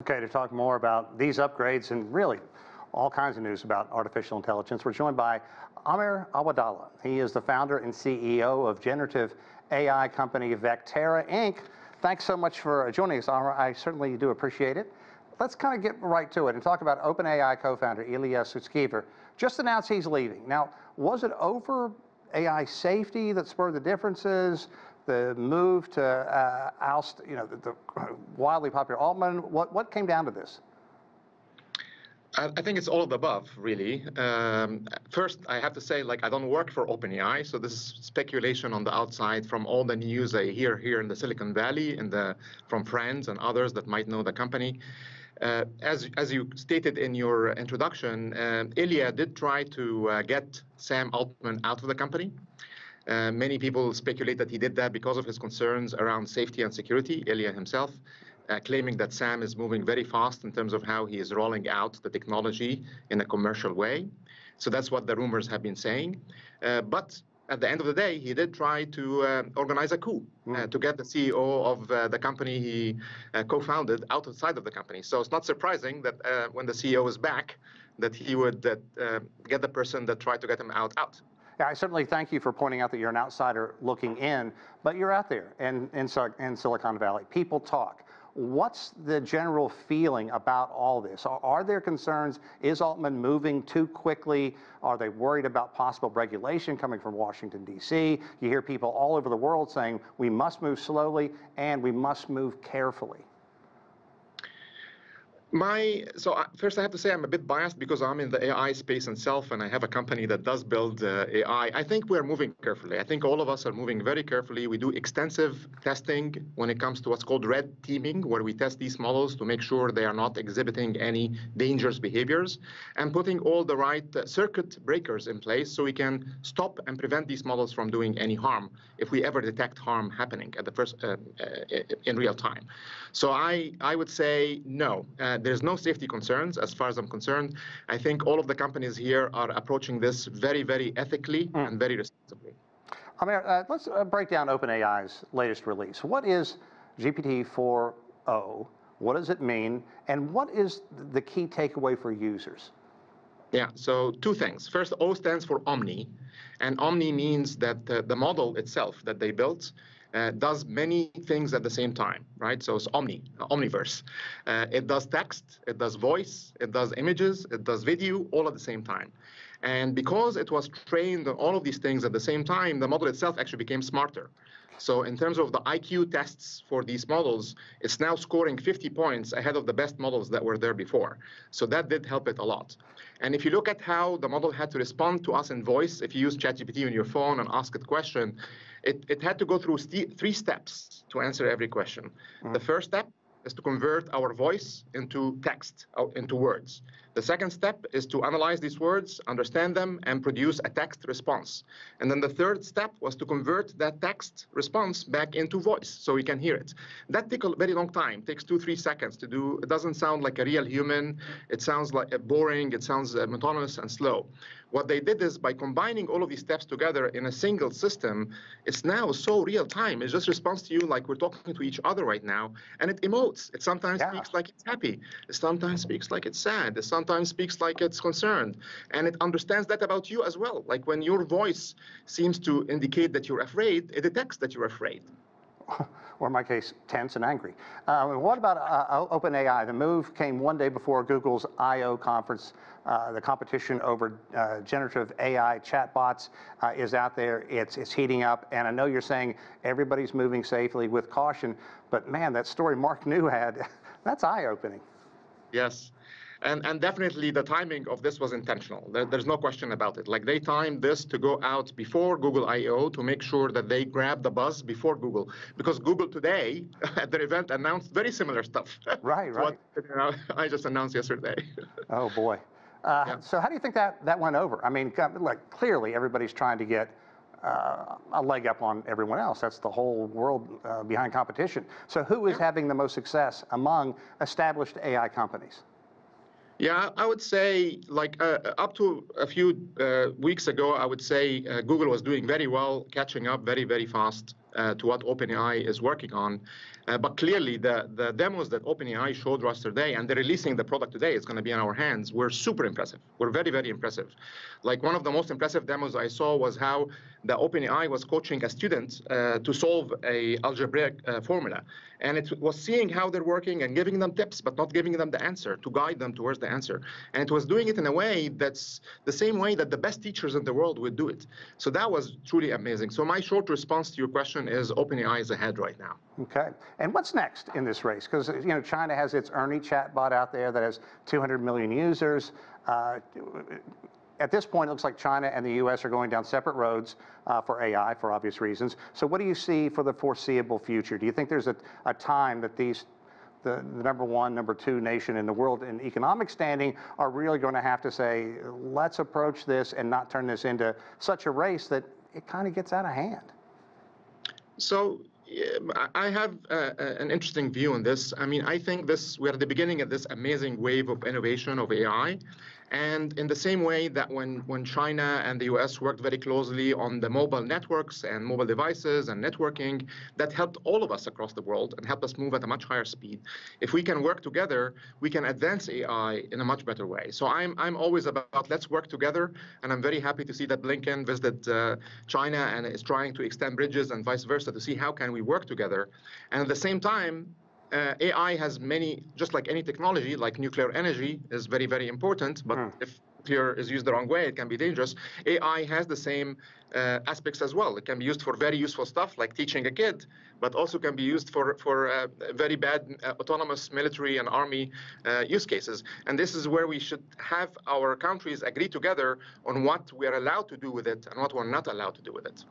Okay, to talk more about these upgrades and really all kinds of news about artificial intelligence, we're joined by Amir Awadallah. He is the founder and CEO of Generative AI company Vectera Inc. Thanks so much for joining us, Amir. I certainly do appreciate it. Let's kind of get right to it and talk about OpenAI co-founder Ilya Sutskever. Just announced he's leaving. Now, was it over AI safety that spurred the differences? The move to oust, the wildly popular Altman. What came down to this? I think it's all of the above, really. First, I have to say, I don't work for OpenAI, so this is speculation on the outside from all the news I hear here in the Silicon Valley and from friends and others that might know the company. As you stated in your introduction, Ilya did try to get Sam Altman out of the company. Many people speculate that he did that because of his concerns around safety and security, Ilya himself, claiming that Sam is moving very fast in terms of how he is rolling out the technology in a commercial way. So that's what the rumors have been saying. But at the end of the day, he did try to organize a coup to get the CEO of the company he co-founded outside of the company. So it's not surprising that when the CEO is back, that he would get the person that tried to get him out. Yeah, I certainly thank you for pointing out that you're an outsider looking in, but you're out there in Silicon Valley. People talk. What's the general feeling about all this? Are there concerns? Is Altman moving too quickly? Are they worried about possible regulation coming from Washington, D.C.? You hear people all over the world saying we must move slowly and we must move carefully. First I have to say I'm a bit biased because I'm in the AI space itself and I have a company that does build AI. I think we're moving carefully. I think all of us are moving very carefully. We do extensive testing when it comes to what's called red teaming, where we test these models to make sure they are not exhibiting any dangerous behaviors and putting all the right circuit breakers in place so we can stop and prevent these models from doing any harm if we ever detect harm happening at the first in real time. So I would say no. There's no safety concerns as far as I'm concerned. I think all of the companies here are approaching this very, very ethically and very responsibly. Amir, let's break down OpenAI's latest release. What is GPT-4o? What does it mean? And what is the key takeaway for users? Yeah, so two things. First, O stands for Omni. And Omni means that the model itself that they built does many things at the same time, right? So it's omniverse. It does text, it does voice, it does images, it does video, all at the same time. And because it was trained on all of these things at the same time, the model itself actually became smarter. So in terms of the IQ tests for these models, it's now scoring 50 points ahead of the best models that were there before. So that did help it a lot. And if you look at how the model had to respond to us in voice, if you use ChatGPT on your phone and ask it a question, it had to go through 3 steps to answer every question. The first step is to convert our voice into text, into words. The second step is to analyze these words, understand them, and produce a text response. And then the third step was to convert that text response back into voice so we can hear it. That takes a very long time. It takes 2-3 seconds to do. It doesn't sound like a real human. It sounds like boring. It sounds monotonous and slow. What they did is by combining all of these steps together in a single system, it's now so real time. It just responds to you like we're talking to each other right now. And it emotes. It sometimes speaks like it's happy. It sometimes speaks like it's sad. It sometimes speaks like it's concerned. And it understands that about you as well. Like when your voice seems to indicate that you're afraid, it detects that you're afraid. Or in my case, tense and angry. What about OpenAI? The move came one day before Google's I/O conference. The competition over generative AI chatbots is out there. It's heating up. And I know you're saying everybody's moving safely with caution. But man, that story Mark New had, that's eye-opening. Yes. And definitely the timing of this was intentional. There's no question about it. Like they timed this to go out before Google I/O to make sure that they grab the buzz before Google. Because Google today at their event announced very similar stuff. Right. What I just announced yesterday. Oh boy. So how do you think that went over? I mean, like clearly everybody's trying to get a leg up on everyone else. That's the whole world behind competition. So who is having the most success among established AI companies? Yeah, I would say up to a few weeks ago, I would say Google was doing very well, catching up very, very fast. to what OpenAI is working on. But clearly, the demos that OpenAI showed us today, and they're releasing the product today, it's going to be in our hands, were super impressive. Were very, very impressive. Like one of the most impressive demos I saw was how the OpenAI was coaching a student to solve a algebraic formula. And it was seeing how they're working and giving them tips, but not giving them the answer, to guide them towards the answer. And it was doing it in a way that's the same way that the best teachers in the world would do it. So that was truly amazing. So my short response to your question is OpenAI is ahead right now. Okay. And what's next in this race? Because, you know, China has its Ernie chatbot out there that has 200 million users. At this point, it looks like China and the U.S. are going down separate roads for AI for obvious reasons. So what do you see for the foreseeable future? Do you think there's a time that the number one, number two nation in the world in economic standing are really going to have to say, let's approach this and not turn this into such a race that it kind of gets out of hand? So I have an interesting view on this. I mean, I think we're at the beginning of this amazing wave of innovation of AI. And in the same way that when China and the US worked very closely on the mobile networks and mobile devices and networking, that helped all of us across the world and helped us move at a much higher speed. If we can work together, we can advance AI in a much better way. So I'm always about let's work together. And I'm very happy to see that Blinken visited China and is trying to extend bridges and vice versa to see how can we work together. And at the same time, AI has many, just like any technology, like nuclear energy is very, very important, but if nuclear is used the wrong way, it can be dangerous. AI has the same aspects as well. It can be used for very useful stuff, like teaching a kid, but also can be used for very bad autonomous military and army use cases. And this is where we should have our countries agree together on what we are allowed to do with it and what we're not allowed to do with it.